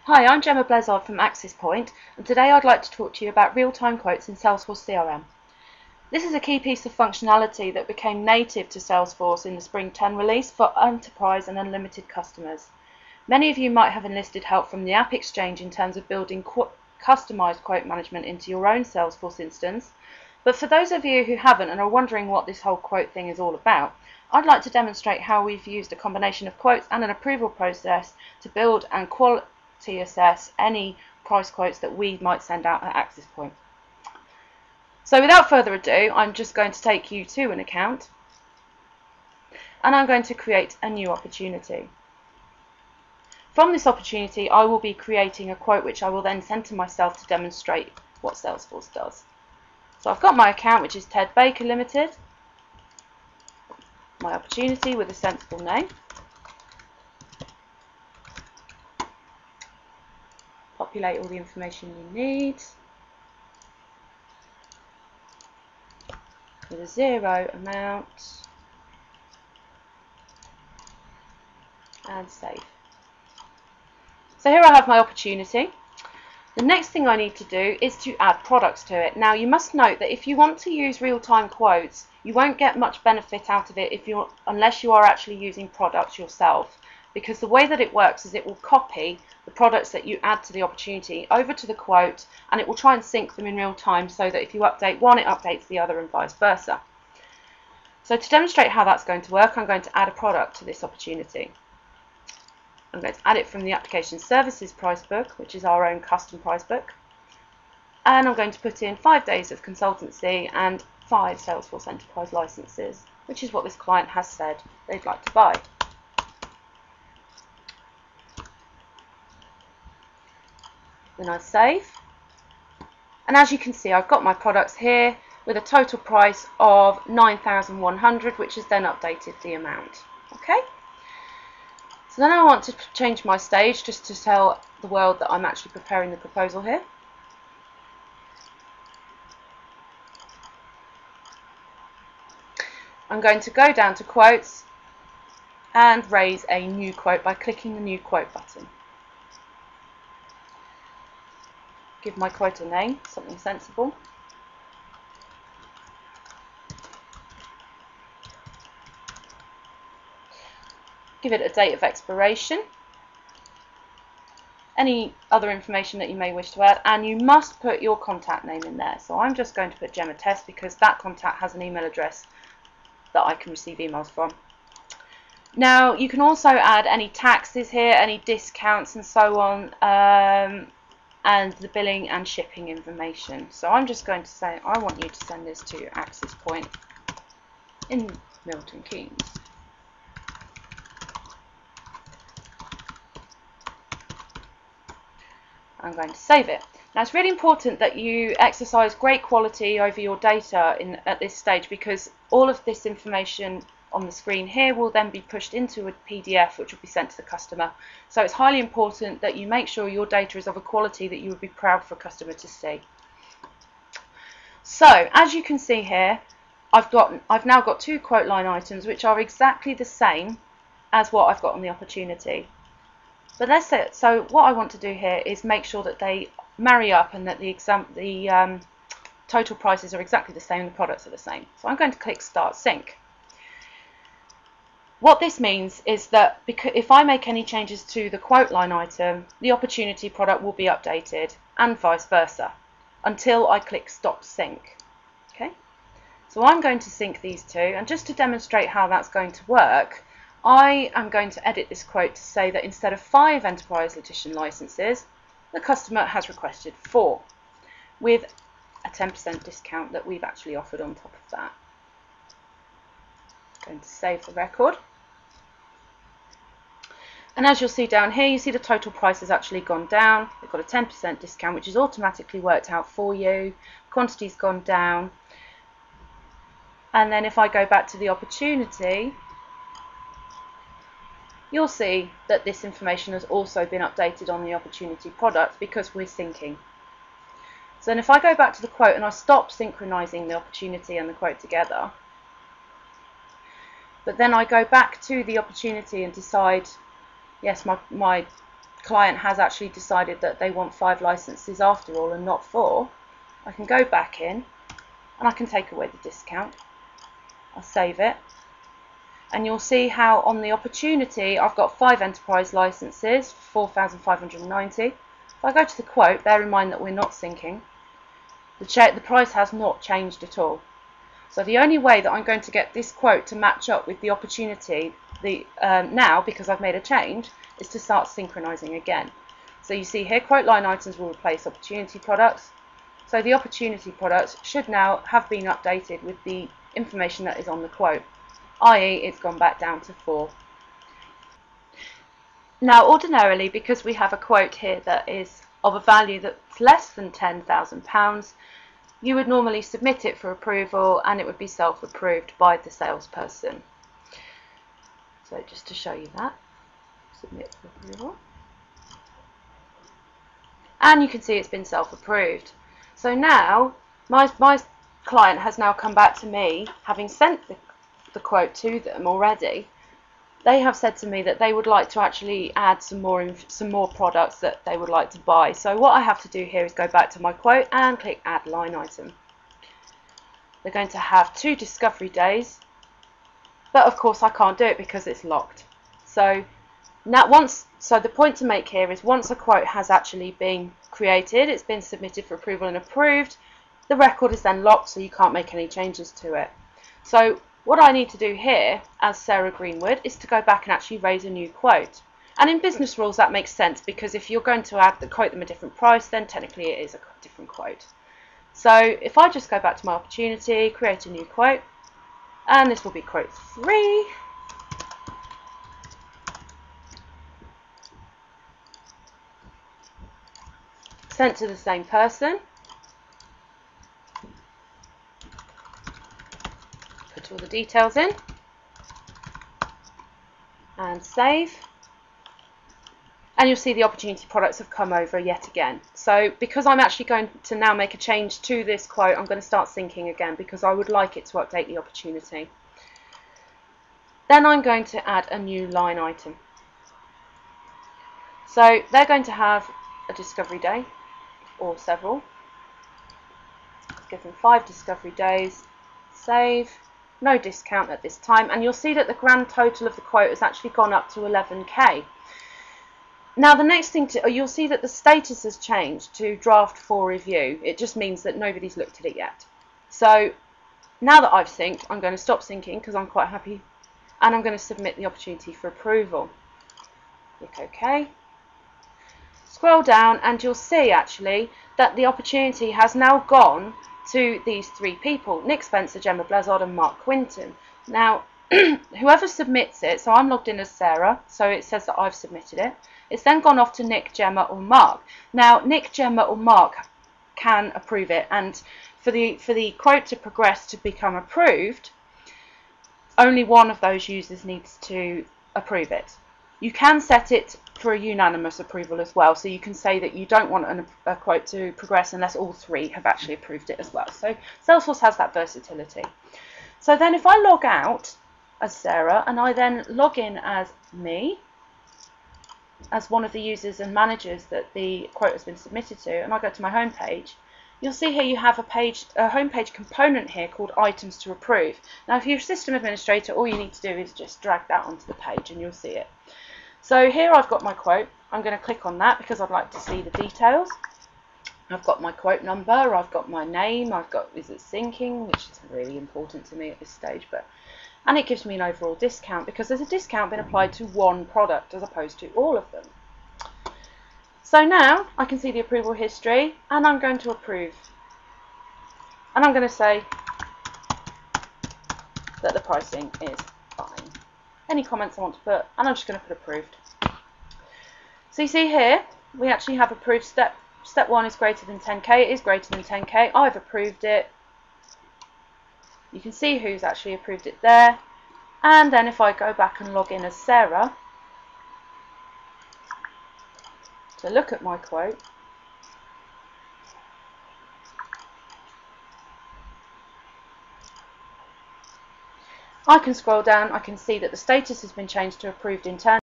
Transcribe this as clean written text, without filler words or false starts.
Hi, I'm Gemma Blezard from axispointuk, and today I'd like to talk to you about real-time quotes in Salesforce CRM. This is a key piece of functionality that became native to Salesforce in the Spring 10 release for enterprise and unlimited customers. Many of you might have enlisted help from the App Exchange in terms of building customized quote management into your own Salesforce instance, but for those of you who haven't and are wondering what this whole quote thing is all about, I'd like to demonstrate how we've used a combination of quotes and an approval process to build and quality assess any price quotes that we might send out at axispointuk. So without further ado, I'm just going to take you to an account and I'm going to create a new opportunity. From this opportunity, I will be creating a quote which I will then send to myself to demonstrate what Salesforce does. So I've got my account, which is Ted Baker Limited, my opportunity with a sensible name. Populate all the information you need with a 0 amount and save. So here I have my opportunity. The next thing I need to do is to add products to it. Now you must note that if you want to use real-time quotes, you won't get much benefit out of it unless you are actually using products yourself, because the way that it works is it will copy the products that you add to the opportunity over to the quote, and it will try and sync them in real time so that if you update one, it updates the other and vice versa. So to demonstrate how that's going to work, I'm going to add a product to this opportunity. I'm going to add it from the application services price book, which is our own custom price book, and I'm going to put in 5 days of consultancy and 5 Salesforce enterprise licenses, which is what this client has said they'd like to buy. Then I save, and as you can see, I've got my products here with a total price of 9,100, which has then updated the amount. Okay, so then I want to change my stage just to tell the world that I'm actually preparing the proposal here. I'm going to go down to quotes and raise a new quote by clicking the new quote button. Give my quote a name, something sensible. Give it a date of expiration. Any other information that you may wish to add, and you must put your contact name in there. So I'm just going to put Gemma Test because that contact has an email address that I can receive emails from. Now you can also add any taxes here, any discounts and so on, and the billing and shipping information. So I'm just going to say I want you to send this to axispointuk in Milton Keynes. I'm going to save it. Now it's really important that you exercise great quality over your data at this stage, because all of this information on the screen here will then be pushed into a PDF which will be sent to the customer. So it's highly important that you make sure your data is of a quality that you would be proud for a customer to see. So as you can see here, I've now got 2 quote line items which are exactly the same as what I've got on the opportunity. But that's it. So what I want to do here is make sure that they marry up and that the total prices are exactly the same and the products are the same. So I'm going to click Start Sync. What this means is that if I make any changes to the quote line item, the opportunity product will be updated and vice versa until I click Stop Sync. Okay, so I'm going to sync these two, and just to demonstrate how that's going to work, I am going to edit this quote to say that instead of 5 enterprise edition licenses, the customer has requested 4, with a 10% discount that we've actually offered on top of that. I'm going to save the record. And as you'll see down here, you see the total price has actually gone down. We've got a 10% discount, which is automatically worked out for you. Quantity's gone down. And then if I go back to the opportunity, you'll see that this information has also been updated on the opportunity product because we're syncing. So then if I go back to the quote and I stop synchronizing the opportunity and the quote together, but then I go back to the opportunity and decide, yes, my client has actually decided that they want 5 licenses after all and not 4, I can go back in and I can take away the discount. I'll save it, and you'll see how on the opportunity I've got 5 enterprise licenses for 4,590. If I go to the quote, bear in mind that we're not syncing, the price has not changed at all. So the only way that I'm going to get this quote to match up with the opportunity now, because I've made a change, is to start synchronizing again. So you see here, quote line items will replace opportunity products. So the opportunity products should now have been updated with the information that is on the quote, i.e. it's gone back down to 4. Now ordinarily, because we have a quote here that is of a value that's less than £10,000, you would normally submit it for approval and it would be self-approved by the salesperson. So just to show you that, submit for approval. And you can see it's been self-approved. So now my client has now come back to me, having sent the quote to them already. They have said to me that they would like to actually add some more products that they would like to buy. So what I have to do here is go back to my quote and click add line item. They're going to have 2 discovery days, but of course I can't do it because it's locked. So now the point to make here is once a quote has actually been created, it's been submitted for approval and approved, the record is then locked, so you can't make any changes to it. So what I need to do here, as Sarah Greenwood, is to go back and actually raise a new quote. And in business rules that makes sense, because if you're going to quote them a different price, then technically it is a different quote. So if I just go back to my opportunity, create a new quote, and this will be quote 3. Sent to the same person. Put all the details in and save, and you'll see the opportunity products have come over yet again. So because I'm actually going to now make a change to this quote, I'm going to start syncing again because I would like it to update the opportunity. Then I'm going to add a new line item. So they're going to have a discovery day or several. Give them 5 discovery days, save. No discount at this time, and you'll see that the grand total of the quote has actually gone up to 11k. Now the next thing you'll see that the status has changed to draft for review. It just means that nobody's looked at it yet. So now that I've synced, I'm going to stop syncing because I'm quite happy, and I'm going to submit the opportunity for approval. Click OK. Scroll down and you'll see actually that the opportunity has now gone to these 3 people, Nick Spencer, Gemma Blazard and Mark Quinton. Now whoever submits it, so I'm logged in as Sarah, so it says that I've submitted it. It's then gone off to Nick, Gemma or Mark. Now Nick, Gemma or Mark can approve it, and for the quote to progress to become approved, only one of those users needs to approve it. You can set it for a unanimous approval as well, so you can say that you don't want a quote to progress unless all 3 have actually approved it as well. So Salesforce has that versatility. So then if I log out as Sarah and I then log in as me, as one of the users and managers that the quote has been submitted to, and I go to my home page, you'll see here you have a home page component here called items to approve. Now if you're a system administrator, all you need to do is just drag that onto the page and you'll see it. So here I've got my quote. I'm going to click on that because I'd like to see the details. I've got my quote number, I've got my name, I've got is it syncing, which is really important to me at this stage, and it gives me an overall discount because there's a discount been applied to one product as opposed to all of them. So now I can see the approval history and I'm going to approve. And I'm going to say that the pricing is fine. Any comments I want to put, and I'm just going to put approved. So you see here, we actually have approved step 1 is greater than 10k, it is greater than 10k, I've approved it. You can see who's actually approved it there. And then if I go back and log in as Sarah to look at my quote, I can scroll down, I can see that the status has been changed to approved internally.